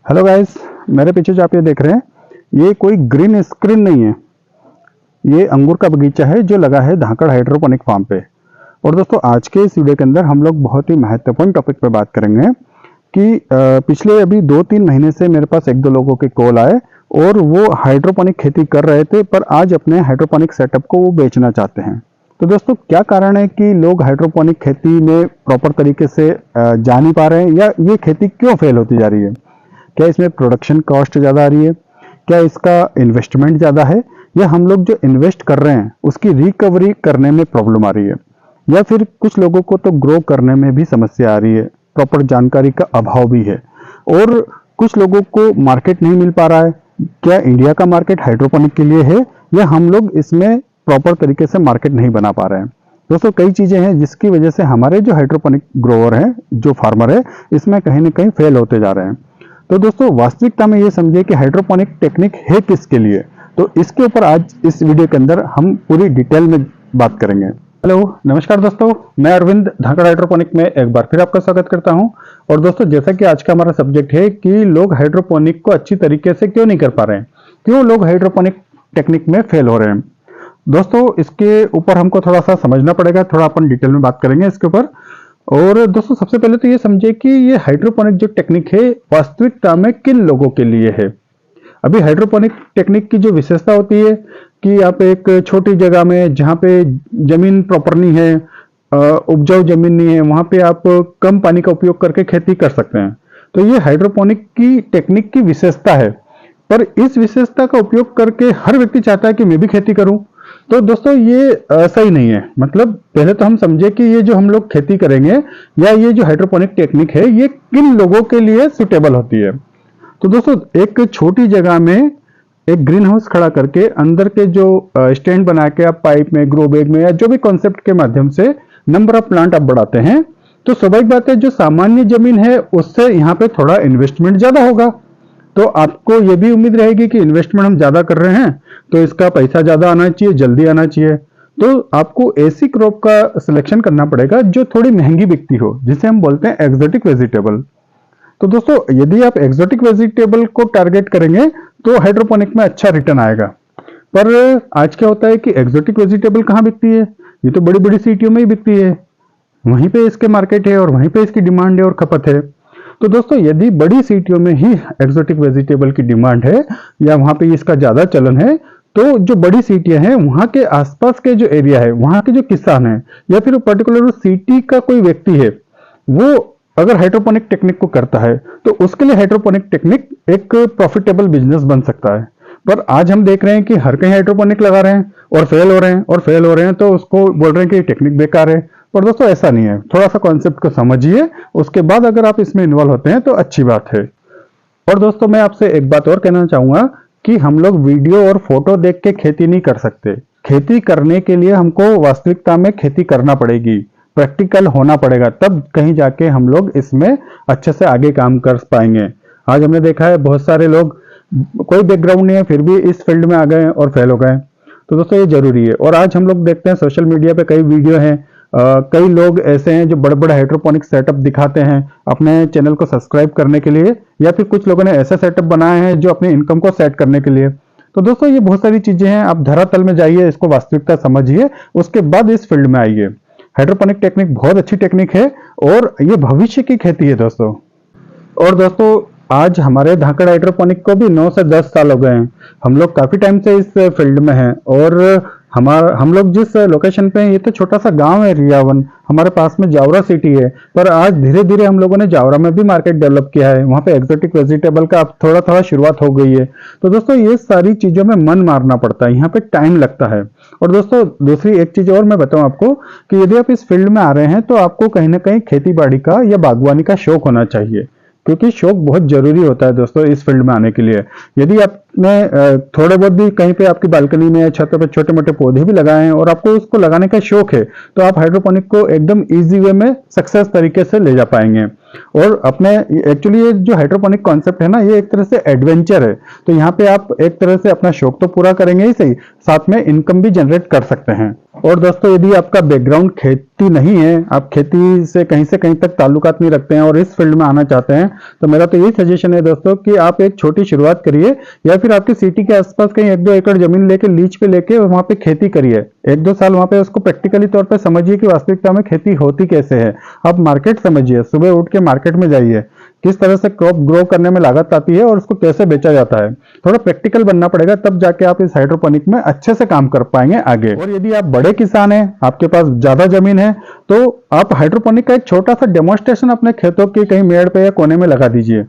Hello guys, मेरे पीछे जो आप ये देख रहे हैं ये कोई ग्रीन स्क्रीन नहीं है। ये अंगूर का बगीचा है जो लगा है धाकड़ हाइड्रोपोनिक फार्म पे। और दोस्तों आज के इस वीडियो के अंदर हम लोग बहुत ही महत्वपूर्ण टॉपिक पे बात करेंगे कि पिछले अभी 2-3 महीने से मेरे पास 1-2 लोगों के कॉल आए और वो हाइड्रोपोनिक खेती कर रहे थे, पर आज अपने हाइड्रोपोनिक सेटअप को वो बेचना चाहते हैं। तो दोस्तों क्या कारण है कि लोग हाइड्रोपोनिक खेती में प्रॉपर तरीके से जा नहीं पा रहे हैं, या ये खेती क्यों फेल होती जा रही है? क्या इसमें प्रोडक्शन कॉस्ट ज़्यादा आ रही है? क्या इसका इन्वेस्टमेंट ज़्यादा है, या हम लोग जो इन्वेस्ट कर रहे हैं उसकी रिकवरी करने में प्रॉब्लम आ रही है, या फिर कुछ लोगों को तो ग्रो करने में भी समस्या आ रही है, प्रॉपर जानकारी का अभाव भी है, और कुछ लोगों को मार्केट नहीं मिल पा रहा है। क्या इंडिया का मार्केट हाइड्रोपोनिक के लिए है, या हम लोग इसमें प्रॉपर तरीके से मार्केट नहीं बना पा रहे हैं? दोस्तों कई चीज़ें हैं जिसकी वजह से हमारे जो हाइड्रोपोनिक ग्रोवर हैं, जो फार्मर है, इसमें कहीं ना कहीं फेल होते जा रहे हैं। तो दोस्तों वास्तविकता में ये समझिए कि हाइड्रोपोनिक टेक्निक है किसके लिए, तो इसके ऊपर आज इस वीडियो के अंदर हम पूरी डिटेल में बात करेंगे। हेलो, नमस्कार दोस्तों, मैं अरविंद धाकड़ हाइड्रोपोनिक में एक बार फिर आपका स्वागत करता हूं। और दोस्तों जैसा कि आज का हमारा सब्जेक्ट है कि लोग हाइड्रोपोनिक को अच्छी तरीके से क्यों नहीं कर पा रहे हैं, क्यों लोग हाइड्रोपोनिक टेक्निक में फेल हो रहे हैं। दोस्तों इसके ऊपर हमको थोड़ा सा समझना पड़ेगा, थोड़ा अपन डिटेल में बात करेंगे इसके ऊपर। और दोस्तों सबसे पहले तो ये समझिए कि ये हाइड्रोपोनिक जो टेक्निक है वास्तविकता में किन लोगों के लिए है। अभी हाइड्रोपोनिक टेक्निक की जो विशेषता होती है कि आप एक छोटी जगह में, जहाँ पे जमीन प्रॉपर नहीं है, उपजाऊ जमीन नहीं है, वहां पे आप कम पानी का उपयोग करके खेती कर सकते हैं। तो ये हाइड्रोपोनिक की टेक्निक की विशेषता है। पर इस विशेषता का उपयोग करके हर व्यक्ति चाहता है कि मैं भी खेती करूं। तो दोस्तों ये सही नहीं है। मतलब पहले तो हम समझे कि ये जो हम लोग खेती करेंगे, या ये जो हाइड्रोपोनिक टेक्निक है, ये किन लोगों के लिए सुटेबल होती है। तो दोस्तों एक छोटी जगह में एक ग्रीन हाउस खड़ा करके अंदर के जो स्टैंड बना के आप पाइप में, ग्रो बैग में, या जो भी कॉन्सेप्ट के माध्यम से नंबर ऑफ प्लांट आप बढ़ाते हैं, तो स्वाभाविक बात है जो सामान्य जमीन है उससे यहाँ पे थोड़ा इन्वेस्टमेंट ज्यादा होगा। तो आपको ये भी उम्मीद रहेगी कि इन्वेस्टमेंट हम ज्यादा कर रहे हैं तो इसका पैसा ज्यादा आना चाहिए, जल्दी आना चाहिए। तो आपको ऐसी क्रॉप का सिलेक्शन करना पड़ेगा जो थोड़ी महंगी बिकती हो, जिसे हम बोलते हैं एक्सोटिक वेजिटेबल। तो दोस्तों यदि आप एक्सोटिक वेजिटेबल को टारगेट करेंगे तो हाइड्रोपोनिक में अच्छा रिटर्न आएगा। पर आज क्या होता है कि एक्सोटिक वेजिटेबल कहाँ बिकती है? ये तो बड़ी बड़ी सिटियों में ही बिकती है, वहीं पे इसके मार्केट है और वहीं पे इसकी डिमांड है और खपत है। तो दोस्तों यदि बड़ी सिटियों में ही एक्सोटिक वेजिटेबल की डिमांड है, या वहां पे इसका ज्यादा चलन है, तो जो बड़ी सिटियां हैं वहां के आसपास के जो एरिया है, वहां के जो किसान हैं, या फिर पर्टिकुलर सिटी का कोई व्यक्ति है, वो अगर हाइड्रोपोनिक टेक्निक को करता है तो उसके लिए हाइड्रोपोनिक टेक्निक एक प्रॉफिटेबल बिजनेस बन सकता है। पर आज हम देख रहे हैं कि हर कहीं हाइड्रोपोनिक लगा रहे हैं और फेल हो रहे हैं और फेल हो रहे हैं, तो उसको बोल रहे हैं कि टेक्निक बेकार है। पर दोस्तों ऐसा नहीं है, थोड़ा सा कॉन्सेप्ट को समझिए, उसके बाद अगर आप इसमें इन्वॉल्व होते हैं तो अच्छी बात है। और दोस्तों मैं आपसे एक बात और कहना चाहूंगा कि हम लोग वीडियो और फोटो देख के खेती नहीं कर सकते। खेती करने के लिए हमको वास्तविकता में खेती करना पड़ेगी, प्रैक्टिकल होना पड़ेगा, तब कहीं जाके हम लोग इसमें अच्छे से आगे काम कर पाएंगे। आज हमने देखा है बहुत सारे लोग, कोई बैकग्राउंड नहीं है, फिर भी इस फील्ड में आ गए और फेल हो गए। तो दोस्तों ये जरूरी है। और आज हम लोग देखते हैं सोशल मीडिया पे कई वीडियो हैं, कई लोग ऐसे हैं जो बड़े बड़े हाइड्रोपोनिक सेटअप दिखाते हैं अपने चैनल को सब्सक्राइब करने के लिए, या फिर कुछ लोगों ने ऐसे सेटअप बनाए हैं जो अपनी इनकम को सेट करने के लिए। तो दोस्तों ये बहुत सारी चीजें हैं, आप धरातल में जाइए, इसको वास्तविकता समझिए, उसके बाद इस फील्ड में आइए। हाइड्रोपोनिक टेक्निक बहुत अच्छी टेक्निक है और ये भविष्य की खेती है दोस्तों। और दोस्तों आज हमारे धाकड़ हाइड्रोपोनिक को भी 9 से 10 साल हो गए हैं। हम लोग काफी टाइम से इस फील्ड में हैं, और हम लोग जिस लोकेशन पे हैं, ये तो छोटा सा गांव है रियावन, हमारे पास में जावरा सिटी है। पर आज धीरे धीरे हम लोगों ने जावरा में भी मार्केट डेवलप किया है, वहां पे एक्सोटिक वेजिटेबल का अब थोड़ा थोड़ा शुरुआत हो गई है। तो दोस्तों ये सारी चीजों में मन मारना पड़ता है, यहाँ पे टाइम लगता है। और दोस्तों दूसरी एक चीज और मैं बताऊं आपको कि यदि आप इस फील्ड में आ रहे हैं तो आपको कहीं ना कहीं खेती बाड़ी का या बागवानी का शौक होना चाहिए, क्योंकि शौक बहुत जरूरी होता है दोस्तों इस फील्ड में आने के लिए। यदि आप आपने थोड़े बहुत भी कहीं पे आपकी बालकनी में छत पे छोटे मोटे पौधे भी लगाए हैं और आपको उसको लगाने का शौक है, तो आप हाइड्रोपोनिक को एकदम इजी वे में सक्सेस तरीके से ले जा पाएंगे। और अपने एक्चुअली ये जो हाइड्रोपोनिक कॉन्सेप्ट है ना, ये एक तरह से एडवेंचर है। तो यहाँ पे आप एक तरह से अपना शौक तो पूरा करेंगे ही सही, साथ में इनकम भी जनरेट कर सकते हैं। और दोस्तों, यदि आपका बैकग्राउंड खेती नहीं है, आप खेती से कहीं तक ताल्लुकात नहीं रखते हैं और इस फील्ड में आना चाहते हैं, तो मेरा तो यही सजेशन है दोस्तों कि आप एक छोटी शुरुआत करिए, या फिर आपकी सिटी के आसपास कहीं 1-2 एकड़ जमीन लेके लीज पे लेके वहां पे खेती करिए। 1-2 साल वहां पे उसको प्रैक्टिकली तौर पे समझिए कि वास्तविकता में खेती होती कैसे है। आप मार्केट समझिए, सुबह उठ के मार्केट में जाइए, किस तरह से क्रॉप ग्रो करने में लागत आती है और उसको कैसे बेचा जाता है। थोड़ा प्रैक्टिकल बनना पड़ेगा, तब जाके आप इस हाइड्रोपोनिक में अच्छे से काम कर पाएंगे आगे। और यदि आप बड़े किसान हैं, आपके पास ज्यादा जमीन है, तो आप हाइड्रोपोनिक का एक छोटा सा डेमोन्स्ट्रेशन अपने खेतों के कहीं मेड़ पे या कोने में लगा दीजिए,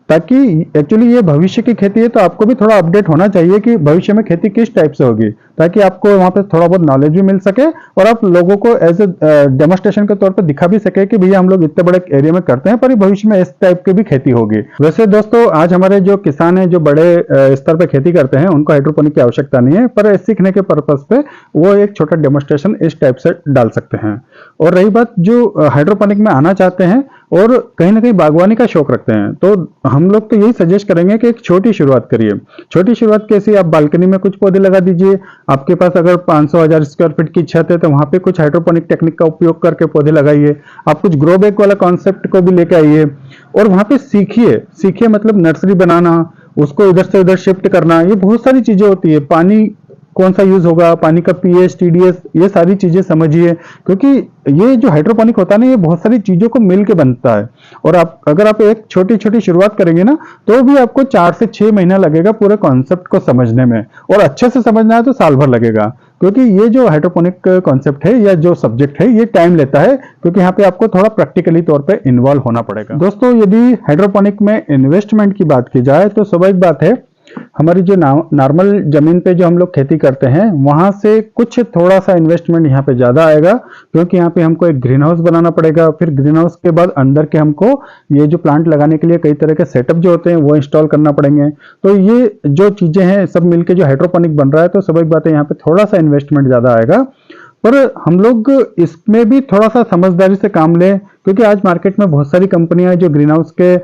ताकि एक्चुअली ये भविष्य की खेती है, तो आपको भी थोड़ा अपडेट होना चाहिए कि भविष्य में खेती किस टाइप से होगी, ताकि आपको वहां पे थोड़ा बहुत नॉलेज भी मिल सके और आप लोगों को एज ए डेमोन्स्ट्रेशन के तौर पे दिखा भी सके कि भैया हम लोग इतने बड़े एरिया में करते हैं, पर भविष्य में इस टाइप की भी खेती होगी। वैसे दोस्तों, आज हमारे जो किसान हैं जो बड़े स्तर पे खेती करते हैं, उनको हाइड्रोपोनिक की आवश्यकता नहीं है, पर सीखने के पर्पज पे वो एक छोटा डेमोन्स्ट्रेशन इस टाइप से डाल सकते हैं। और रही बात जो हाइड्रोपोनिक में आना चाहते हैं और कहीं ना कहीं बागवानी का शौक रखते हैं, तो हम लोग तो यही सजेस्ट करेंगे कि एक छोटी शुरुआत करिए। छोटी शुरुआत कैसी? आप बालकनी में कुछ पौधे लगा दीजिए। आपके पास अगर 500-1000 स्क्वायर फीट की छत है, तो वहां पे कुछ हाइड्रोपोनिक टेक्निक का उपयोग करके पौधे लगाइए। आप कुछ ग्रो बैग वाला कॉन्सेप्ट को भी लेके आइए और वहां पे सीखिए मतलब नर्सरी बनाना, उसको इधर से उधर शिफ्ट करना, ये बहुत सारी चीजें होती है। पानी कौन सा यूज होगा, पानी का पीएच, टीडीएस, ये सारी चीजें समझिए, क्योंकि ये जो हाइड्रोपोनिक होता है ना, ये बहुत सारी चीजों को मिलके बनता है। और अगर आप एक छोटी छोटी शुरुआत करेंगे ना, तो भी आपको 4 से 6 महीना लगेगा पूरे कॉन्सेप्ट को समझने में, और अच्छे से समझना है तो साल भर लगेगा, क्योंकि ये जो हाइड्रोपोनिक कॉन्सेप्ट है या जो सब्जेक्ट है, ये टाइम लेता है, क्योंकि यहाँ पे आपको थोड़ा प्रैक्टिकली तौर पे इन्वॉल्व होना पड़ेगा। दोस्तों, यदि हाइड्रोपोनिक में इन्वेस्टमेंट की बात की जाए, तो स्वाभाविक बात है, हमारी जो नॉर्मल जमीन पे जो हम लोग खेती करते हैं, वहां से कुछ थोड़ा सा इन्वेस्टमेंट यहाँ पे ज्यादा आएगा, क्योंकि यहाँ पे हमको एक ग्रीन हाउस बनाना पड़ेगा। फिर ग्रीन हाउस के बाद अंदर के हमको ये जो प्लांट लगाने के लिए कई तरह के सेटअप जो होते हैं, वो इंस्टॉल करना पड़ेंगे। तो ये जो चीजें हैं सब मिलके जो हाइड्रोपोनिक बन रहा है, तो स्वाभाविक बात है यहाँ पे थोड़ा सा इन्वेस्टमेंट ज्यादा आएगा, पर हम लोग इसमें भी थोड़ा सा समझदारी से काम लें, क्योंकि आज मार्केट में बहुत सारी कंपनियां हैं जो ग्रीन हाउस के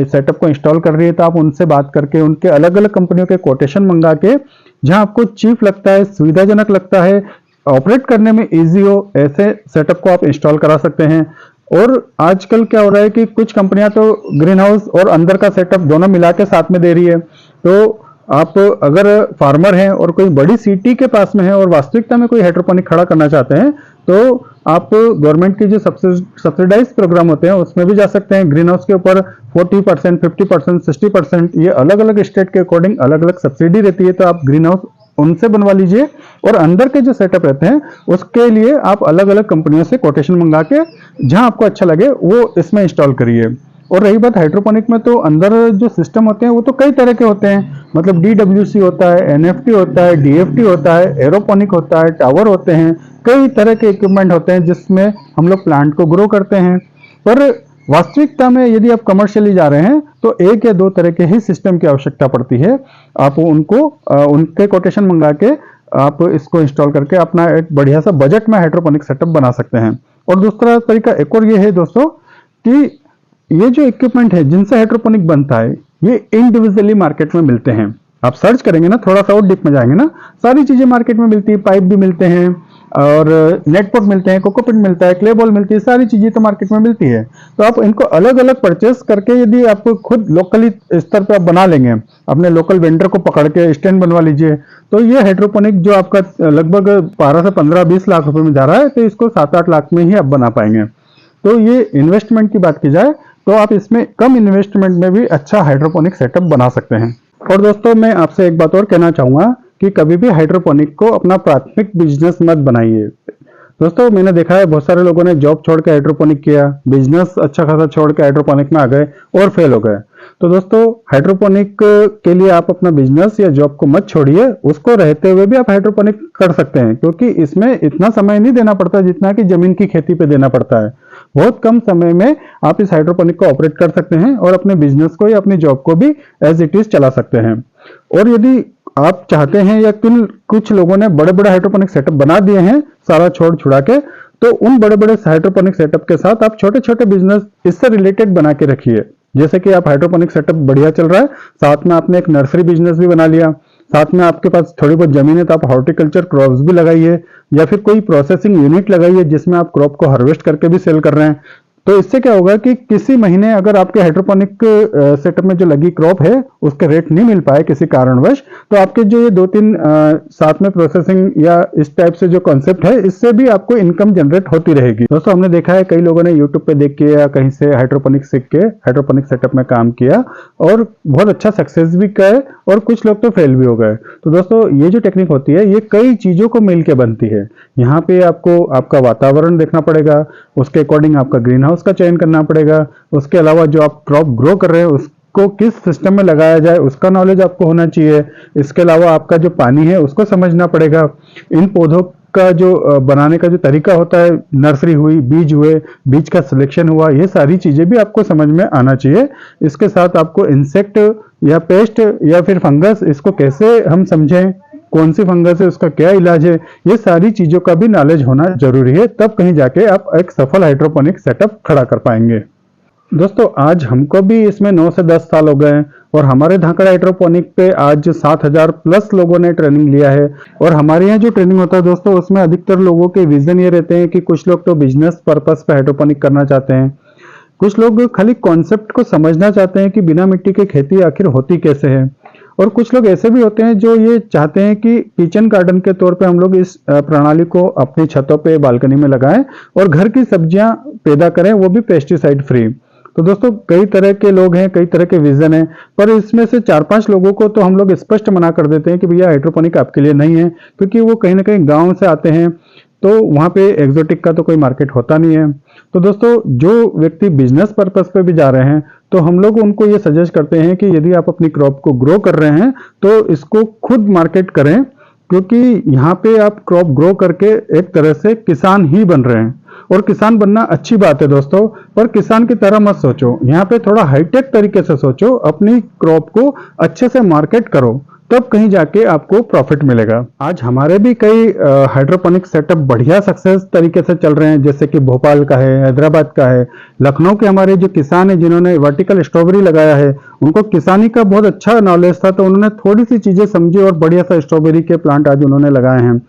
सेटअप को इंस्टॉल कर रही है। तो आप उनसे बात करके उनके अलग अलग कंपनियों के कोटेशन मंगा के, जहां आपको चीप लगता है, सुविधाजनक लगता है, ऑपरेट करने में इजी हो, ऐसे सेटअप को आप इंस्टॉल करा सकते हैं। और आजकल क्या हो रहा है कि कुछ कंपनियां तो ग्रीन हाउस और अंदर का सेटअप दोनों मिला के साथ में दे रही है। तो आप अगर फार्मर हैं और कोई बड़ी सिटी के पास में है और वास्तविकता में कोई हाइड्रोपोनिक खड़ा करना चाहते हैं, तो आप गवर्नमेंट की जो सब्सिडाइज प्रोग्राम होते हैं उसमें भी जा सकते हैं। ग्रीन हाउस के ऊपर 40%, 50%, 60%, ये अलग अलग स्टेट के अकॉर्डिंग अलग अलग सब्सिडी रहती है। तो आप ग्रीन हाउस उनसे बनवा लीजिए, और अंदर के जो सेटअप रहते हैं उसके लिए आप अलग अलग कंपनियों से कोटेशन मंगा के जहां आपको अच्छा लगे वो इसमें इंस्टॉल करिए। और रही बात हाइड्रोपोनिक में, तो अंदर जो सिस्टम होते हैं वो तो कई तरह के होते हैं, मतलब DWC होता है, NFT होता है, DFT होता है, एरोपोनिक होता है, टावर होते हैं, कई तरह के इक्विपमेंट होते हैं जिसमें हम लोग प्लांट को ग्रो करते हैं। पर वास्तविकता में यदि आप कमर्शियली जा रहे हैं, तो 1 या 2 तरह के ही सिस्टम की आवश्यकता पड़ती है। आप उनको उनके कोटेशन मंगा के आप इसको इंस्टॉल करके अपना एक बढ़िया सा बजट में हाइड्रोपोनिक सेटअप बना सकते हैं। और दूसरा तरीका एक और ये है दोस्तों, कि ये जो इक्विपमेंट है जिनसे हाइड्रोपोनिक बनता है, ये इंडिविजुअली मार्केट में मिलते हैं। आप सर्च करेंगे ना, थोड़ा सा और डीप में जाएंगे ना, सारी चीजें मार्केट में मिलती है। पाइप भी मिलते हैं और नेटपॉट मिलते हैं, कोकोपिट मिलता है, क्ले बॉल मिलती है, सारी चीजें तो मार्केट में मिलती है। तो आप इनको अलग अलग परचेस करके, यदि आप खुद लोकली स्तर पर आप बना लेंगे, अपने लोकल वेंडर को पकड़ के स्टैंड बनवा लीजिए, तो ये हाइड्रोपोनिक जो आपका लगभग 12 से 15-20 लाख रुपए में जा रहा है, तो इसको 7-8 लाख में ही आप बना पाएंगे। तो ये इन्वेस्टमेंट की बात की जाए, तो आप इसमें कम इन्वेस्टमेंट में भी अच्छा हाइड्रोपोनिक सेटअप बना सकते हैं। और दोस्तों, मैं आपसे एक बात और कहना चाहूंगा कि कभी भी हाइड्रोपोनिक को अपना प्राथमिक बिजनेस मत बनाइए। दोस्तों, मैंने देखा है बहुत सारे लोगों ने जॉब छोड़ के हाइड्रोपोनिक किया, बिजनेस अच्छा खासा छोड़ के हाइड्रोपोनिक में आ गए और फेल हो गए। तो दोस्तों, हाइड्रोपोनिक के लिए आप अपना बिजनेस या जॉब को मत छोड़िए, उसको रहते हुए भी आप हाइड्रोपोनिक कर सकते हैं, क्योंकि इसमें इतना समय नहीं देना पड़ता जितना कि जमीन की खेती पे देना पड़ता है। बहुत कम समय में आप इस हाइड्रोपोनिक को ऑपरेट कर सकते हैं और अपने बिजनेस को या अपनी जॉब को भी एज इट इज चला सकते हैं। और यदि आप चाहते हैं या कुछ लोगों ने बड़े बड़े हाइड्रोपोनिक सेटअप बना दिए हैं सारा छोड़ छुड़ा के, तो उन बड़े बड़े हाइड्रोपोनिक सेटअप के साथ आप छोटे छोटे बिजनेस इससे रिलेटेड बना के रखिए। जैसे कि आप हाइड्रोपोनिक सेटअप बढ़िया चल रहा है, साथ में आपने एक नर्सरी बिजनेस भी बना लिया, साथ में आपके पास थोड़ी बहुत जमीन है तो आप हॉर्टिकल्चर क्रॉप्स भी लगाइए, या फिर कोई प्रोसेसिंग यूनिट लगाइए जिसमें आप क्रॉप को हार्वेस्ट करके भी सेल कर रहे हैं। तो इससे क्या होगा कि किसी महीने अगर आपके हाइड्रोपोनिक सेटअप में जो लगी क्रॉप है उसके रेट नहीं मिल पाए किसी कारणवश, तो आपके जो ये 2-3 साथ में प्रोसेसिंग या इस टाइप से जो कॉन्सेप्ट है, इससे भी आपको इनकम जनरेट होती रहेगी। दोस्तों हमने देखा है कई लोगों ने यूट्यूब पे देख के या कहीं से हाइड्रोपोनिक सीख के हाइड्रोपोनिक सेटअप में काम किया और बहुत अच्छा सक्सेस भी गए, और कुछ लोग तो फेल भी हो गए। तो दोस्तों ये जो टेक्निक होती है ये कई चीजों को मिलकर बनती है। यहाँ पे आपको आपका वातावरण देखना पड़ेगा, उसके अकॉर्डिंग आपका ग्रीन हाउस का चयन करना पड़ेगा, उसके अलावा जो आप क्रॉप ग्रो कर रहे हैं उसको किस सिस्टम में लगाया जाए उसका नॉलेज आपको होना चाहिए। इसके अलावा आपका जो पानी है उसको समझना पड़ेगा। इन पौधों का जो बनाने का जो तरीका होता है, नर्सरी हुई, बीज हुए, बीज का सिलेक्शन हुआ, ये सारी चीजें भी आपको समझ में आना चाहिए। इसके साथ आपको इंसेक्ट या पेस्ट या फिर फंगस, इसको कैसे हम समझें, कौन सी फंगस है, उसका क्या इलाज है, ये सारी चीजों का भी नॉलेज होना जरूरी है, तब कहीं जाके आप एक सफल हाइड्रोपोनिक सेटअप खड़ा कर पाएंगे। दोस्तों आज हमको भी इसमें 9 से 10 साल हो गए और हमारे धाकड़ हाइड्रोपोनिक पे आज 7000 प्लस लोगों ने ट्रेनिंग लिया है। और हमारे यहाँ जो ट्रेनिंग होता है दोस्तों, उसमें अधिकतर लोगों के विजन ये रहते हैं कि कुछ लोग तो बिजनेस पर्पस पे हाइड्रोपोनिक करना चाहते हैं, कुछ लोग खाली कॉन्सेप्ट को समझना चाहते हैं कि बिना मिट्टी के खेती आखिर होती कैसे है, और कुछ लोग ऐसे भी होते हैं जो ये चाहते हैं कि किचन गार्डन के तौर पे हम लोग इस प्रणाली को अपनी छतों पे, बालकनी में लगाएं और घर की सब्जियां पैदा करें, वो भी पेस्टिसाइड फ्री। तो दोस्तों कई तरह के लोग हैं, कई तरह के विजन हैं, पर इसमें से 4-5 लोगों को तो हम लोग स्पष्ट मना कर देते हैं कि भैया हाइड्रोपोनिक आपके लिए नहीं है, क्योंकि वो कहीं ना कहीं गाँव से आते हैं, तो वहाँ पे एक्सोटिक का तो कोई मार्केट होता नहीं है। तो दोस्तों जो व्यक्ति बिजनेस पर्पस पे भी जा रहे हैं, तो हम लोग उनको ये सजेस्ट करते हैं कि यदि आप अपनी क्रॉप को ग्रो कर रहे हैं तो इसको खुद मार्केट करें, क्योंकि यहाँ पे आप क्रॉप ग्रो करके एक तरह से किसान ही बन रहे हैं। और किसान बनना अच्छी बात है दोस्तों, पर किसान की तरह मत सोचो, यहाँ पे थोड़ा हाईटेक तरीके से सोचो, अपनी क्रॉप को अच्छे से मार्केट करो, तब कहीं जाके आपको प्रॉफिट मिलेगा। आज हमारे भी कई हाइड्रोपोनिक सेटअप बढ़िया सक्सेस तरीके से चल रहे हैं, जैसे कि भोपाल का है, हैदराबाद का है, लखनऊ के हमारे जो किसान हैं जिन्होंने वर्टिकल स्ट्रॉबेरी लगाया है, उनको किसानी का बहुत अच्छा नॉलेज था, तो उन्होंने थोड़ी सी चीजें समझी और बढ़िया सा स्ट्रॉबेरी के प्लांट आज उन्होंने लगाए हैं।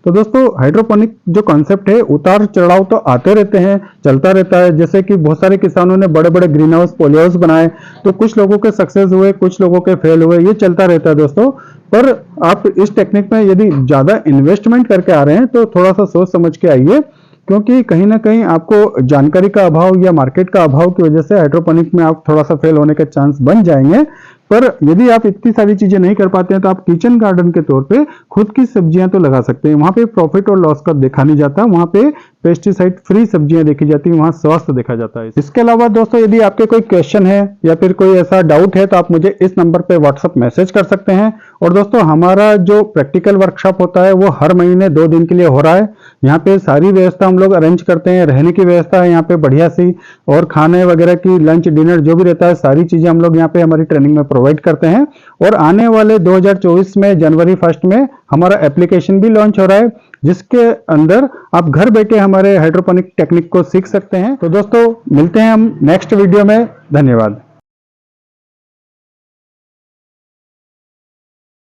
तो दोस्तों हाइड्रोपोनिक जो कॉन्सेप्ट है, उतार चढ़ाव तो आते रहते हैं, चलता रहता है। जैसे कि बहुत सारे किसानों ने बड़े बड़े ग्रीन हाउस, पॉली हाउस बनाए, तो कुछ लोगों के सक्सेस हुए, कुछ लोगों के फेल हुए, ये चलता रहता है दोस्तों। पर आप इस टेक्निक में यदि ज्यादा इन्वेस्टमेंट करके आ रहे हैं तो थोड़ा सा सोच समझ के आइए, क्योंकि कहीं ना कहीं आपको जानकारी का अभाव या मार्केट का अभाव की वजह से हाइड्रोपोनिक में आप थोड़ा सा फेल होने के चांस बन जाएंगे। पर यदि आप इतनी सारी चीजें नहीं कर पाते हैं तो आप किचन गार्डन के तौर पे खुद की सब्जियां तो लगा सकते हैं। वहां पे प्रॉफिट और लॉस का देखा नहीं जाता, वहां पे पेस्टिसाइड फ्री सब्जियां देखी जाती है, वहां स्वास्थ्य देखा जाता है। इसके अलावा दोस्तों यदि आपके कोई क्वेश्चन है या फिर कोई ऐसा डाउट है तो आप मुझे इस नंबर पे व्हाट्सएप मैसेज कर सकते हैं। और दोस्तों हमारा जो प्रैक्टिकल वर्कशॉप होता है वो हर महीने 2 दिन के लिए हो रहा है। यहाँ पे सारी व्यवस्था हम लोग अरेंज करते हैं, रहने की व्यवस्था है यहाँ पे बढ़िया सी, और खाने वगैरह की लंच डिनर जो भी रहता है सारी चीजें हम लोग यहाँ पे हमारी ट्रेनिंग में प्रोवाइड करते हैं। और आने वाले 2024 में जनवरी 1 में हमारा एप्लीकेशन भी लॉन्च हो रहा है, जिसके अंदर आप घर बैठे हमारे हाइड्रोपोनिक टेक्निक को सीख सकते हैं। तो दोस्तों मिलते हैं हम नेक्स्ट वीडियो में। धन्यवाद।